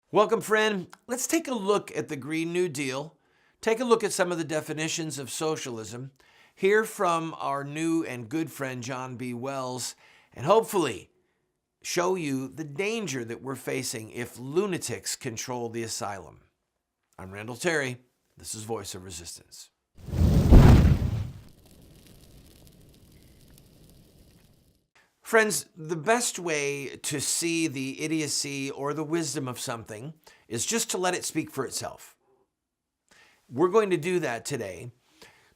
Welcome, friend. Let's take a look at the Green New Deal, take a look at some of the definitions of socialism, hear from our new and good friend John B. Wells, and hopefully show you the danger that we're facing if lunatics control the asylum. I'm Randall Terry. This is Voice of Resistance. Friends, the best way to see the idiocy or the wisdom of something is just to let it speak for itself. We're going to do that today.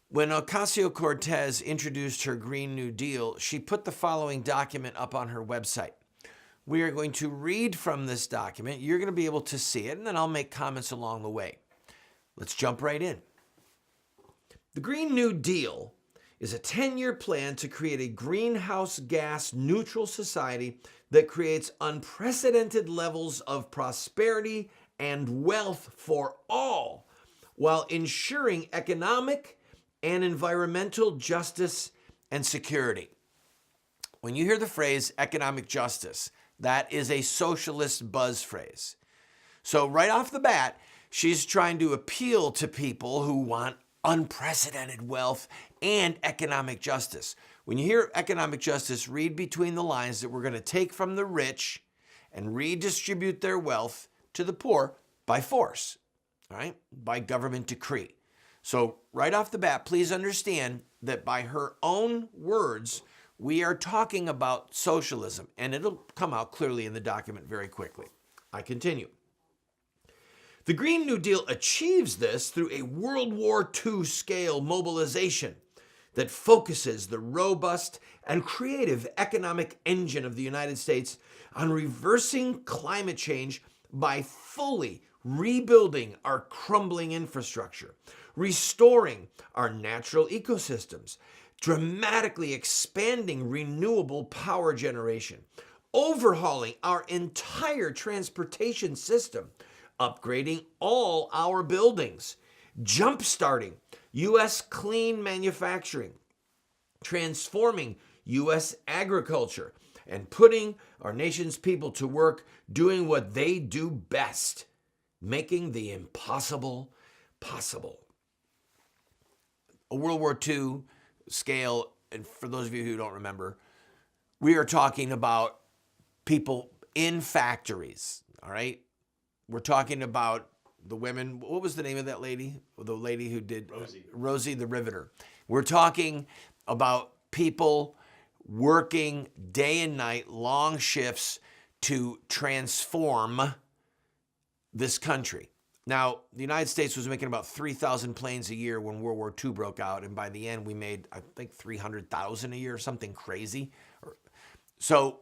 When Ocasio-Cortez introduced her Green New Deal, she put the following document up on her website. We are going to read from this document. You're going to be able to see it, and then I'll make comments along the way. Let's jump right in. The Green New Deal is a 10-year plan to create a greenhouse gas neutral society that creates unprecedented levels of prosperity and wealth for all, while ensuring economic and environmental justice and security. When you hear the phrase economic justice, that is a socialist buzz phrase. So right off the bat, she's trying to appeal to people who want unprecedented wealth and economic justice. When you hear economic justice, read between the lines that we're going to take from the rich and redistribute their wealth to the poor by force, all right, by government decree. So right off the bat, please understand that by her own words, we are talking about socialism, and it'll come out clearly in the document very quickly. I continue. The Green New Deal achieves this through a World War II scale mobilization that focuses the robust and creative economic engine of the United States on reversing climate change by fully rebuilding our crumbling infrastructure, restoring our natural ecosystems, dramatically expanding renewable power generation, overhauling our entire transportation system, upgrading all our buildings, jump-starting U.S. clean manufacturing, transforming U.S. agriculture, and putting our nation's people to work doing what they do best, making the impossible possible. A World War II scale, and for those of you who don't remember, we are talking about people in factories, all right? We're talking about the women. What was the name of that lady? The lady who did Rosie the Riveter. We're talking about people working day and night, long shifts to transform this country. Now, the United States was making about 3,000 planes a year when World War II broke out, and by the end we made, I think, 300,000 a year, something crazy. So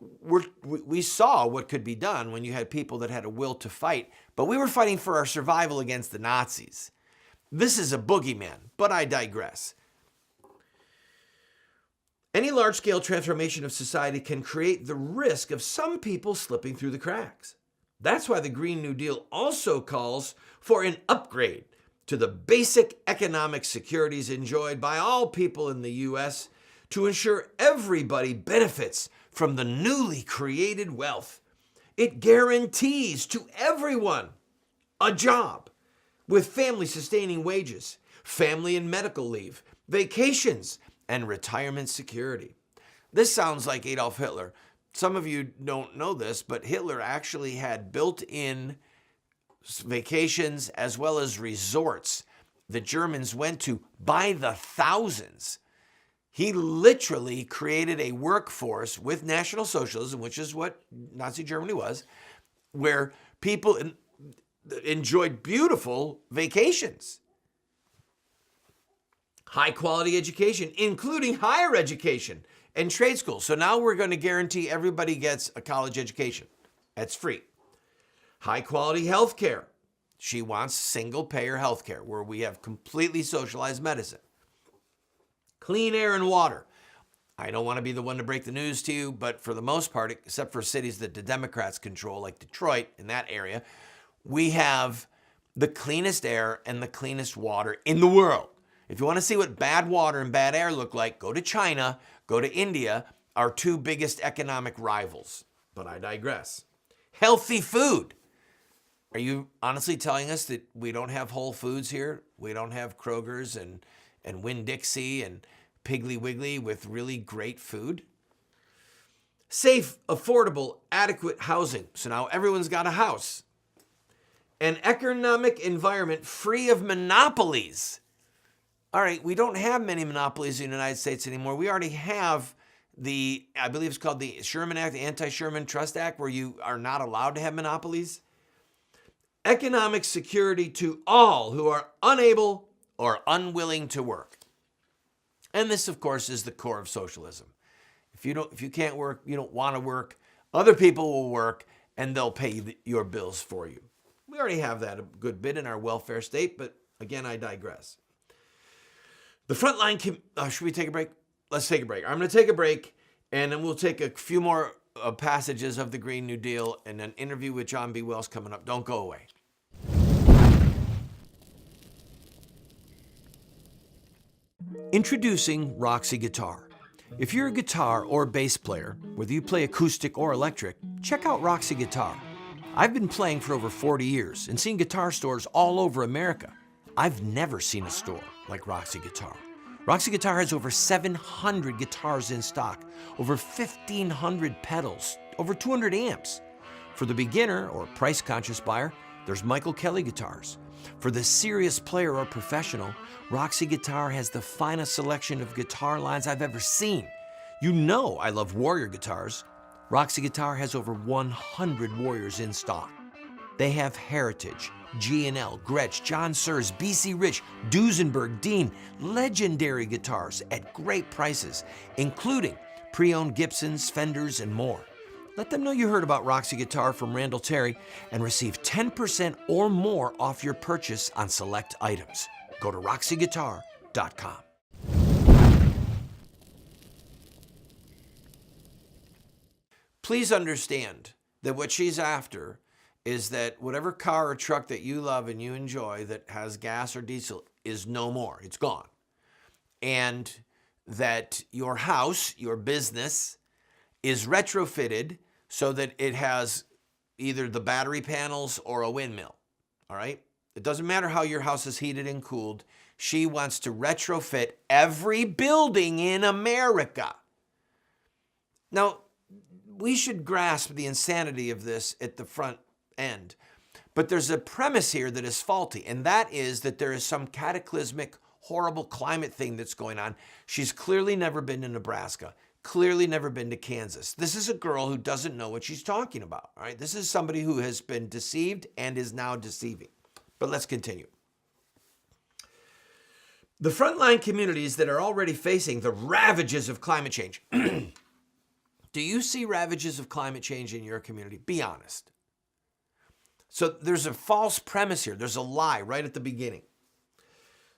we saw what could be done when you had people that had a will to fight, but we were fighting for our survival against the Nazis. This is a boogeyman, but I digress. Any large-scale transformation of society can create the risk of some people slipping through the cracks. That's why the Green New Deal also calls for an upgrade to the basic economic securities enjoyed by all people in the U.S. to ensure everybody benefits from the newly created wealth. It guarantees to everyone a job with family-sustaining wages, family and medical leave, vacations, and retirement security. This sounds like Adolf Hitler. Some of you don't know this, but Hitler actually had built-in vacations as well as resorts the Germans went to by the thousands. He literally created a workforce with National Socialism, which is what Nazi Germany was, where people enjoyed beautiful vacations. High quality education, including higher education and trade schools. So now we're going to guarantee everybody gets a college education. That's free. High quality health care. She wants single payer health care where we have completely socialized medicine. Clean air and water. I don't want to be the one to break the news to you, but for the most part, except for cities that the Democrats control, like Detroit, in that area, we have the cleanest air and the cleanest water in the world. If you want to see what bad water and bad air look like, go to China, go to India, our two biggest economic rivals. But I digress. Healthy food. Are you honestly telling us that we don't have Whole Foods here? We don't have Kroger's and Winn-Dixie and Piggly Wiggly with really great food? Safe, affordable, adequate housing. So now everyone's got a house. An economic environment free of monopolies. All right, we don't have many monopolies in the United States anymore. We already have I believe it's called the Sherman Act, the Anti-Sherman Trust Act, where you are not allowed to have monopolies. Economic security to all who are unable or unwilling to work. And this, of course, is the core of socialism. If you can't work, you don't want to work, other people will work and they'll pay your bills for you. We already have that a good bit in our welfare state, but again, I digress. The frontline, should we take a break? Let's take a break. I'm going to take a break, and then we'll take a few more passages of the Green New Deal and an interview with John B. Wells coming up. Don't go away. Introducing Roxy Guitar. If you're a guitar or bass player, whether you play acoustic or electric, check out Roxy Guitar. I've been playing for over 40 years and seen guitar stores all over America. I've never seen a store like Roxy Guitar. Roxy Guitar has over 700 guitars in stock, over 1,500 pedals, over 200 amps. For the beginner or price-conscious buyer, there's Michael Kelly guitars. For the serious player or professional, Roxy Guitar has the finest selection of guitar lines I've ever seen. You know I love Warrior guitars. Roxy Guitar has over 100 Warriors in stock. They have Heritage, G&L, Gretsch, John Sears, BC Rich, Duesenberg, Dean, legendary guitars at great prices, including pre-owned Gibsons, Fenders, and more. Let them know you heard about Roxy Guitar from Randall Terry and receive 10% or more off your purchase on select items. Go to roxyguitar.com. Please understand that what she's after is that whatever car or truck that you love and you enjoy that has gas or diesel is no more. It's gone. And that your house, your business, is retrofitted so that it has either the battery panels or a windmill. All right? It doesn't matter how your house is heated and cooled. She wants to retrofit every building in America. Now, we should grasp the insanity of this at the front end. But there's a premise here that is faulty, and that is that there is some cataclysmic, horrible climate thing that's going on. She's clearly never been to Nebraska, clearly never been to Kansas. This is a girl who doesn't know what she's talking about. All right? This is somebody who has been deceived and is now deceiving. But let's continue. The frontline communities that are already facing the ravages of climate change. Do you see ravages of climate change in your community? Be honest. So there's a false premise here. There's a lie right at the beginning.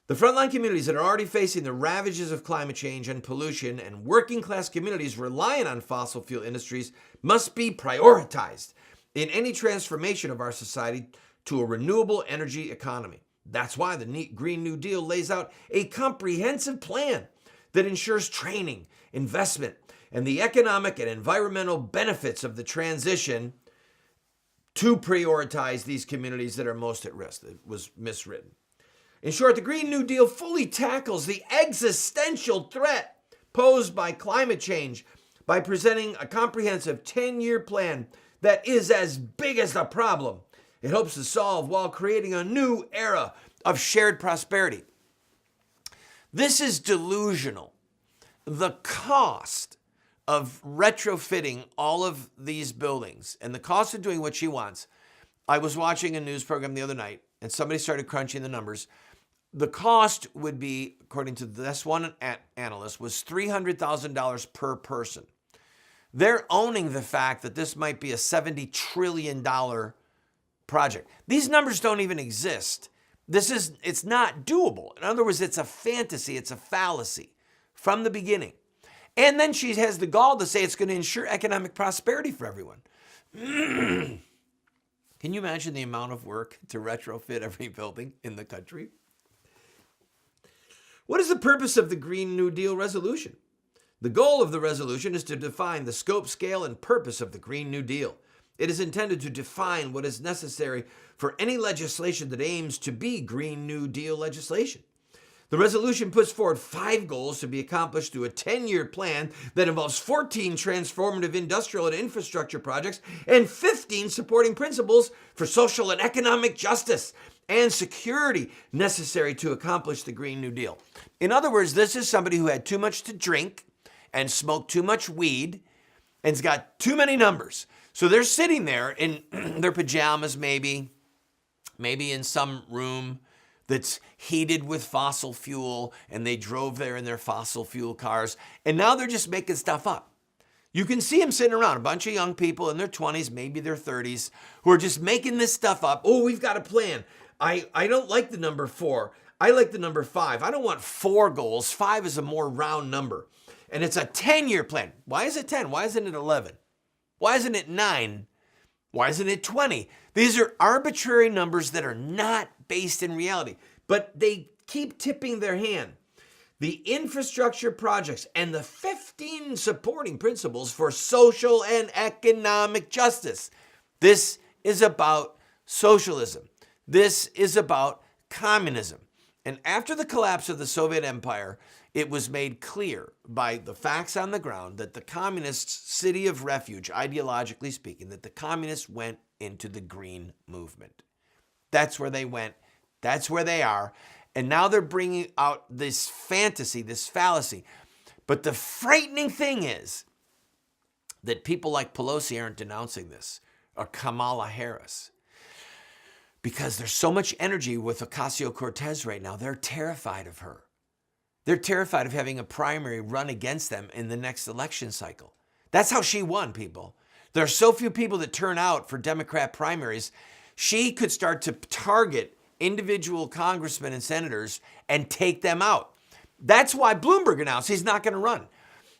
The frontline communities that are already facing the ravages of climate change and pollution and working class communities relying on fossil fuel industries must be prioritized in any transformation of our society to a renewable energy economy. That's why the Green New Deal lays out a comprehensive plan that ensures training, investment, and the economic and environmental benefits of the transition to prioritize these communities that are most at risk. It was miswritten. In short, the Green New Deal fully tackles the existential threat posed by climate change by presenting a comprehensive 10-year plan that is as big as the problem it hopes to solve while creating a new era of shared prosperity. This is delusional. The cost of retrofitting all of these buildings and the cost of doing what she wants. I was watching a news program the other night and somebody started crunching the numbers. The cost would be, according to this one analyst, was $300,000 per person. They're owning the fact that this might be a $70 trillion project. These numbers don't even exist. It's not doable. In other words, it's a fantasy, it's a fallacy from the beginning. And then she has the gall to say it's going to ensure economic prosperity for everyone. Can you imagine the amount of work to retrofit every building in the country? What is the purpose of the Green New Deal resolution? The goal of the resolution is to define the scope, scale, and purpose of the Green New Deal. It is intended to define what is necessary for any legislation that aims to be Green New Deal legislation. The resolution puts forward 5 goals to be accomplished through a 10-year plan that involves 14 transformative industrial and infrastructure projects and 15 supporting principles for social and economic justice and security necessary to accomplish the Green New Deal. In other words, this is somebody who had too much to drink and smoked too much weed and's got too many numbers. So they're sitting there in their pajamas, maybe in some room that's heated with fossil fuel, and they drove there in their fossil fuel cars, and now they're just making stuff up. You can see them sitting around, a bunch of young people in their 20s, maybe their 30s, who are just making this stuff up. Oh, we've got a plan. I don't like the number 4. I like the number 5. I don't want 4 goals. 5 is a more round number. And it's a 10-year plan. Why is it 10? Why isn't it 11? Why isn't it 9? Why isn't it 20? These are arbitrary numbers that are not based in reality, but they keep tipping their hand. The infrastructure projects and the 15 supporting principles for social and economic justice. This is about socialism. This is about communism. And after the collapse of the Soviet Empire, it was made clear by the facts on the ground that the communist city of refuge, ideologically speaking, that the communists went into the green movement. That's where they went. That's where they are. And now they're bringing out this fantasy, this fallacy. But the frightening thing is that people like Pelosi aren't denouncing this, or Kamala Harris, because there's so much energy with Ocasio-Cortez right now. They're terrified of her. They're terrified of having a primary run against them in the next election cycle. That's how she won, people. There are so few people that turn out for Democrat primaries. She could start to target individual congressmen and senators and take them out. That's why Bloomberg announced he's not going to run.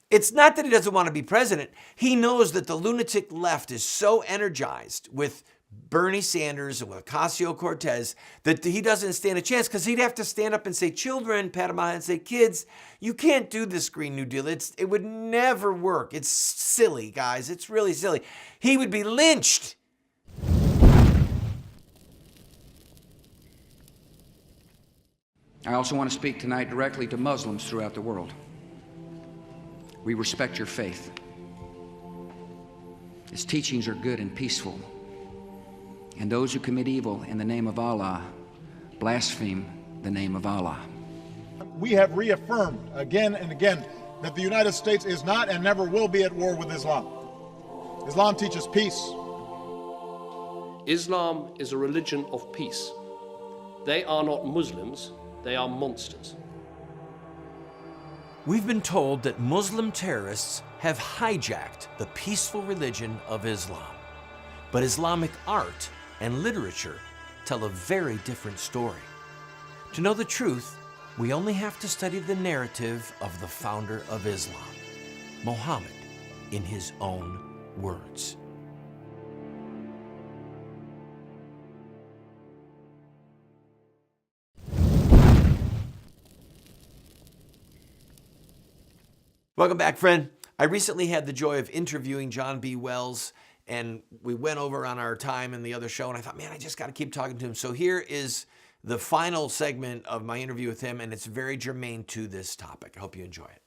It's not that he doesn't want to be president. He knows that the lunatic left is so energized with Bernie Sanders and with Ocasio-Cortez that he doesn't stand a chance, because he'd have to stand up and say, children, pat him on the head and say, kids, you can't do this Green New Deal. It would never work. It's silly, guys. It's really silly. He would be lynched. I also want to speak tonight directly to Muslims throughout the world. We respect your faith. Its teachings are good and peaceful. And those who commit evil in the name of Allah blaspheme the name of Allah. We have reaffirmed again and again that the United States is not and never will be at war with Islam. Islam teaches peace. Islam is a religion of peace. They are not Muslims, they are monsters. We've been told that Muslim terrorists have hijacked the peaceful religion of Islam. But Islamic art and literature tell a very different story. To know the truth, we only have to study the narrative of the founder of Islam, Muhammad, in his own words. Welcome back, friend. I recently had the joy of interviewing John B. Wells, and we went over on our time in the other show, and I thought, man, I just got to keep talking to him. So here is the final segment of my interview with him, and it's very germane to this topic. I hope you enjoy it.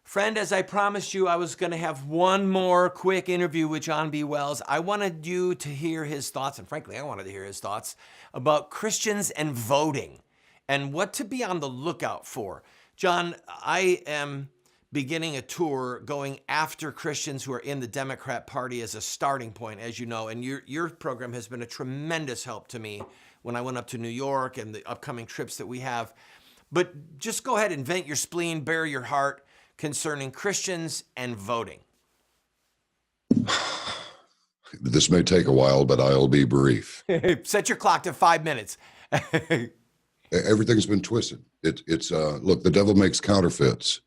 Friend, as I promised you, I was going to have one more quick interview with John B. Wells. I wanted you to hear his thoughts, and frankly, I wanted to hear his thoughts about Christians and voting and what to be on the lookout for. John, I am beginning a tour going after Christians who are in the Democrat Party as a starting point, as you know, and your program has been a tremendous help to me when I went up to New York and the upcoming trips that we have. But just go ahead and vent your spleen, bare your heart concerning Christians and voting. This may take a while, but I'll be brief. Set your clock to 5 minutes. Everything's been twisted. Look, the devil makes counterfeits.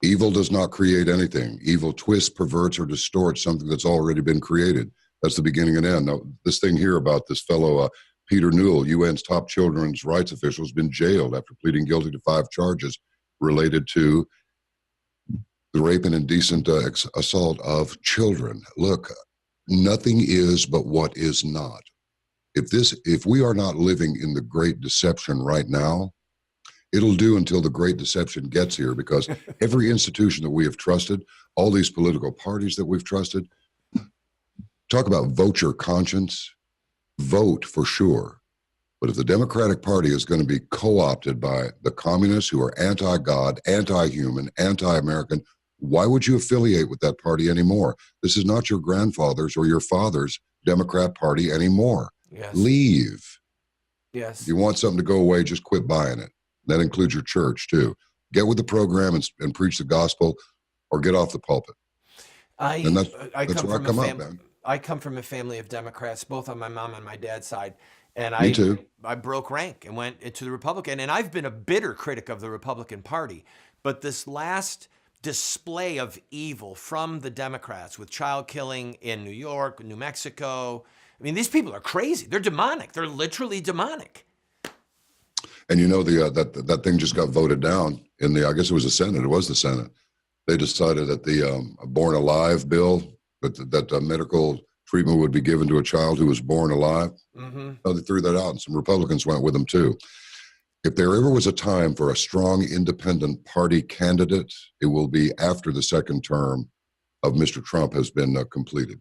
Evil does not create anything. Evil twists, perverts, or distorts something that's already been created. That's the beginning and end. Now, this thing here about this fellow, Peter Newell, UN's top children's rights official, has been jailed after pleading guilty to 5 charges related to the rape and indecent assault of children. Look, Nothing is but what is not. If we are not living in the great deception right now, it'll do until the great deception gets here, because every institution that we have trusted, all these political parties that we've trusted, talk about vote your conscience, vote for sure. But if the Democratic Party is going to be co-opted by the communists who are anti-God, anti-human, anti-American, why would you affiliate with that party anymore? This is not your grandfather's or your father's Democrat Party anymore. Yes. Leave. Yes. If you want something to go away, just quit buying it. That includes your church too. Get with the program and preach the gospel, or get off the pulpit. I come from a family of Democrats, both on my mom and my dad's side. And Me too. I broke rank and went into the Republican. And I've been a bitter critic of the Republican Party. But this last display of evil from the Democrats with child killing in New York, New Mexico, I mean, these people are crazy. They're demonic. They're literally demonic. And you know, that thing just got voted down in the, I guess it was the Senate. It was the Senate. They decided that the Born Alive bill, that medical treatment would be given to a child who was born alive. Mm-hmm. They threw that out, and some Republicans went with them too. If there ever was a time for a strong independent party candidate, it will be after the second term of Mr. Trump has been completed.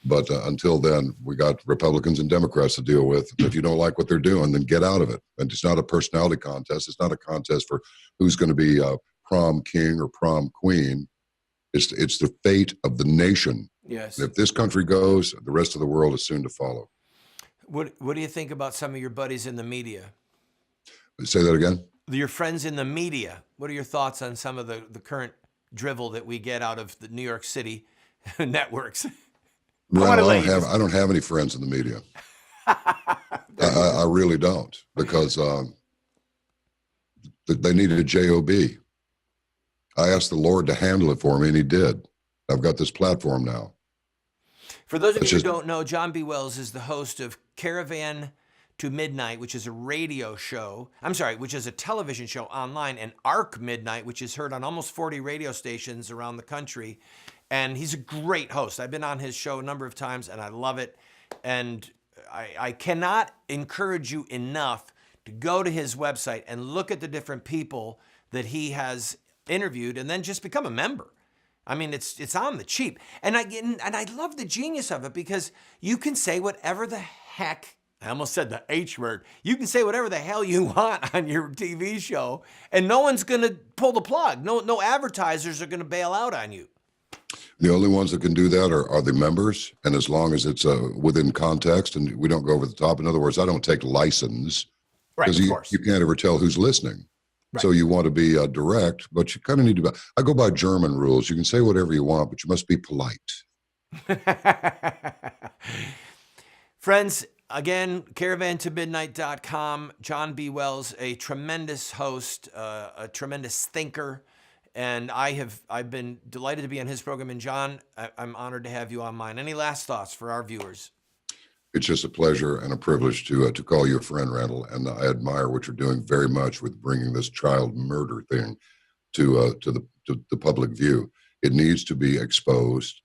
But until then, we got Republicans and Democrats to deal with. If you don't like what they're doing, then get out of it. And it's not a personality contest. It's not a contest for who's going to be prom king or prom queen. It's the fate of the nation. Yes. And if this country goes, the rest of the world is soon to follow. What do you think about some of your buddies in the media? Say that again? Your friends in the media. What are your thoughts on some of the current drivel that we get out of the New York City networks? Well, I don't have any friends in the media. I really don't, because they needed a job. I asked the Lord to handle it for me, and he did. I've got this platform now. For those of you who don't know, John B. Wells is the host of Caravan to Midnight, which is a radio show. Which is a television show online, and Arc Midnight, which is heard on almost 40 radio stations around the country. And he's a great host. I've been on his show a number of times, and I love it. And I cannot encourage you enough to go to his website and look at the different people that he has interviewed, and then just become a member. I mean, it's on the cheap. And I love the genius of it, because you can say whatever the heck, I almost said the H word, you can say whatever the hell you want on your TV show, and no one's going to pull the plug. No advertisers are going to bail out on you. The only ones that can do that are the members, and as long as it's within context and we don't go over the top. In other words, I don't take license, because you can't ever tell who's listening. Right. So you want to be direct, but you kind of need to be. I go by German rules. You can say whatever you want, but you must be polite. Friends, again, caravantomidnight.com. John B. Wells, a tremendous host, a tremendous thinker. And I've been delighted to be on his program. And John, I'm honored to have you on mine. Any last thoughts for our viewers? It's just a pleasure and a privilege to call you a friend, Randall. And I admire what you're doing very much with bringing this child murder thing to the public view. It needs to be exposed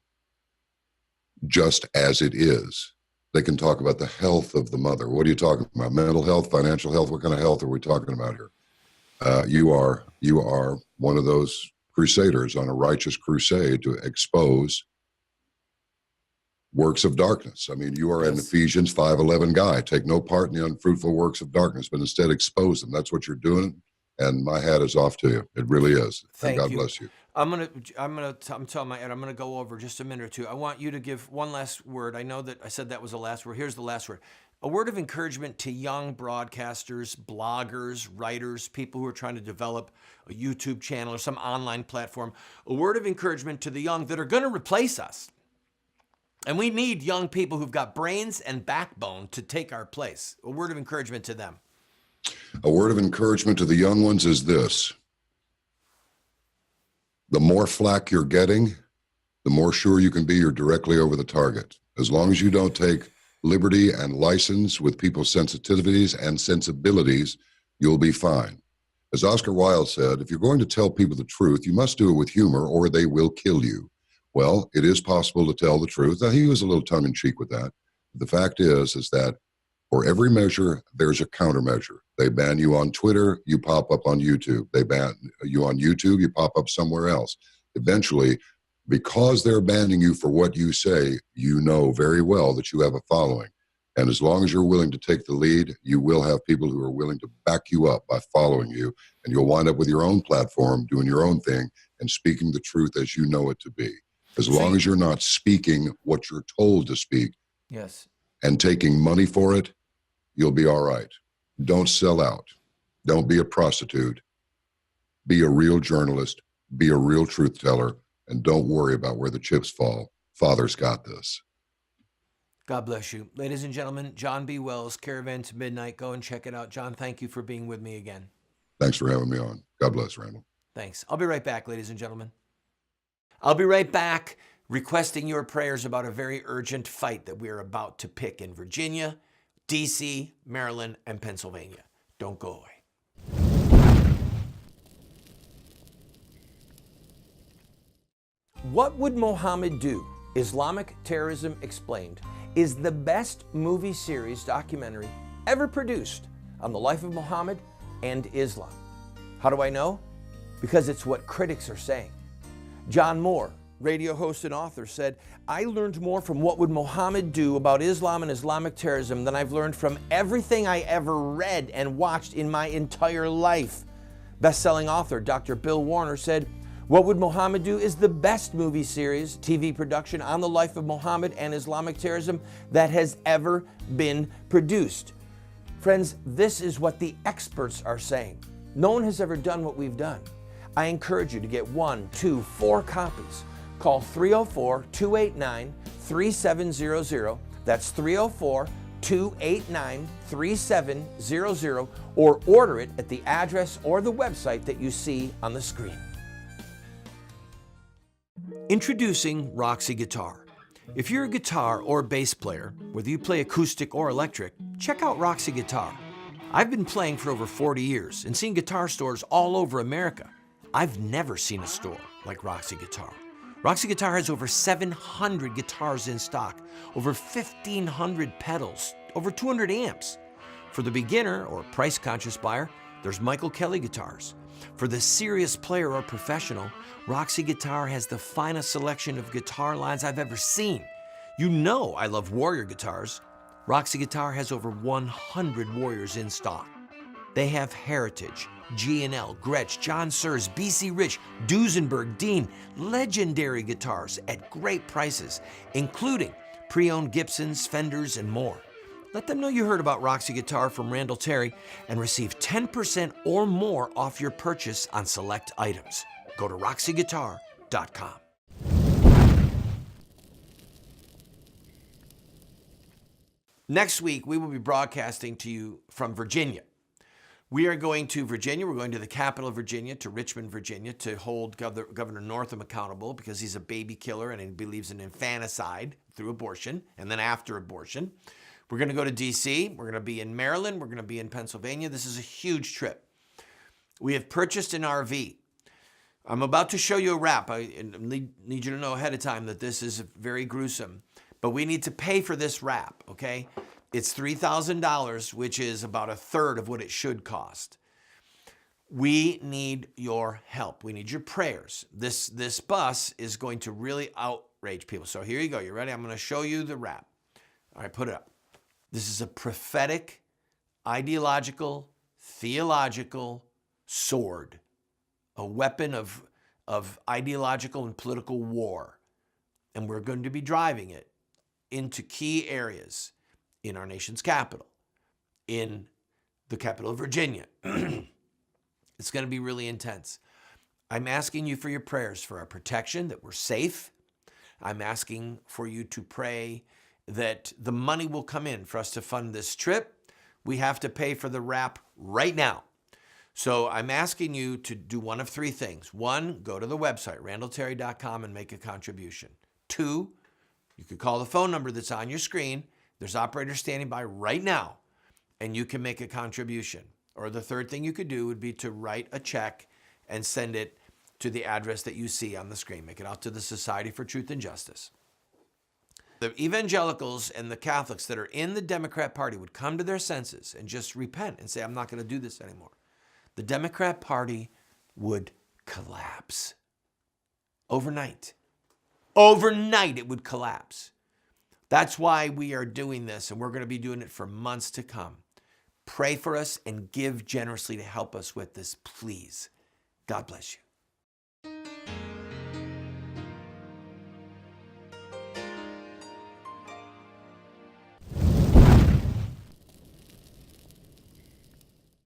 just as it is. They can talk about the health of the mother. What are you talking about? Mental health, financial health? What kind of health are we talking about here? You are one of those crusaders on a righteous crusade to expose works of darkness. I mean, you are an Ephesians 5:11 guy. Take no part in the unfruitful works of darkness, but instead expose them. That's what you're doing, and my hat is off to you. It really is. Thank God you. bless you. I'm telling my Ed, I'm gonna go over just a minute or two. I want you to give one last word. I know that I said that was the last word. Here's the last word. A word of encouragement to young broadcasters, bloggers, writers, people who are trying to develop a YouTube channel or some online platform. A word of encouragement to the young that are going to replace us. And we need young people who've got brains and backbone to take our place. A word of encouragement to them. A word of encouragement to the young ones is this. The more flack you're getting, the more sure you can be you're directly over the target. As long as you don't take liberty and license with people's sensitivities and sensibilities, you'll be fine. As Oscar Wilde said, if you're going to tell people the truth, you must do it with humor or they will kill you. Well, it is possible to tell the truth. Now, he was a little tongue in cheek with that. The fact is that for every measure, there's a countermeasure. They ban you on Twitter, you pop up on YouTube. They ban you on YouTube, you pop up somewhere else. Eventually, because they're banning you for what you say, you know very well that you have a following. And as long as you're willing to take the lead, you will have people who are willing to back you up by following you. And you'll wind up with your own platform, doing your own thing, and speaking the truth as you know it to be. As long as you're not speaking what you're told to speak, yes, and taking money for it, you'll be all right. Don't sell out. Don't be a prostitute. Be a real journalist. Be a real truth teller. And don't worry about where the chips fall. Father's got this. God bless you. Ladies and gentlemen, John B. Wells, Caravan to Midnight. Go and check it out. John, thank you for being with me again. Thanks for having me on. God bless, Randall. Thanks. I'll be right back, ladies and gentlemen. I'll be right back requesting your prayers about a very urgent fight that we are about to pick in Virginia, D.C., Maryland, and Pennsylvania. Don't go away. What Would Mohammed Do? Islamic Terrorism Explained is the best movie series documentary ever produced on the life of Muhammad and Islam. How do I know? Because it's what critics are saying. John Moore, radio host and author, said, "I learned more from What Would Mohammed Do about Islam and Islamic terrorism than I've learned from everything I ever read and watched in my entire life." Best-selling author Dr. Bill Warner said, "What Would Mohammed Do is the best movie series, TV production on the life of Muhammad and Islamic terrorism that has ever been produced." Friends, this is what the experts are saying. No one has ever done what we've done. I encourage you to get 1, 2, 4 copies. Call 304-289-3700. That's 304-289-3700, or order it at the address or the website that you see on the screen. Introducing Roxy Guitar. If you're a guitar or bass player, whether you play acoustic or electric, check out Roxy Guitar. I've been playing for over 40 years and seen guitar stores all over America. I've never seen a store like Roxy Guitar. Roxy Guitar has over 700 guitars in stock, over 1,500 pedals, over 200 amps. For the beginner or price-conscious buyer, there's Michael Kelly guitars. For the serious player or professional, Roxy Guitar has the finest selection of guitar lines I've ever seen. You know I love Warrior guitars. Roxy Guitar has over 100 Warriors in stock. They have Heritage, G&L, Gretsch, John Sears, BC Rich, Duesenberg, Dean, legendary guitars at great prices, including pre-owned Gibsons, Fenders, and more. Let them know you heard about Roxy Guitar from Randall Terry and receive 10% or more off your purchase on select items. Go to roxyguitar.com. Next week, we will be broadcasting to you from Virginia. We are going to Virginia. We're going to the capital of Virginia, to Richmond, Virginia, to hold Governor Northam accountable because he's a baby killer and he believes in infanticide through abortion and then after abortion. We're going to go to D.C. We're going to be in Maryland. We're going to be in Pennsylvania. This is a huge trip. We have purchased an RV. I'm about to show you a wrap. I need you to know ahead of time that this is very gruesome, but we need to pay for this wrap, okay? It's $3,000, which is about a third of what it should cost. We need your help. We need your prayers. This bus is going to really outrage people. So here you go. You ready? I'm going to show you the wrap. All right, put it up. This is a prophetic, ideological, theological sword, a weapon of ideological and political war. And we're going to be driving it into key areas in our nation's capital, in the capital of Virginia. It's going to be really intense. I'm asking you for your prayers for our protection, that we're safe. I'm asking for you to pray that the money will come in for us to fund this trip. We have to pay for the wrap right now. So I'm asking you to do one of three things. 1, go to the website, randallterry.com, and make a contribution. 2, you could call the phone number that's on your screen. There's operators standing by right now, and you can make a contribution. Or the third thing you could do would be to write a check and send it to the address that you see on the screen. Make it out to the Society for Truth and Justice. The evangelicals and the Catholics that are in the Democrat Party would come to their senses and just repent and say, I'm not going to do this anymore. The Democrat Party would collapse. Overnight. Overnight, it would collapse. That's why we are doing this, and we're going to be doing it for months to come. Pray for us and give generously to help us with this, please. God bless you.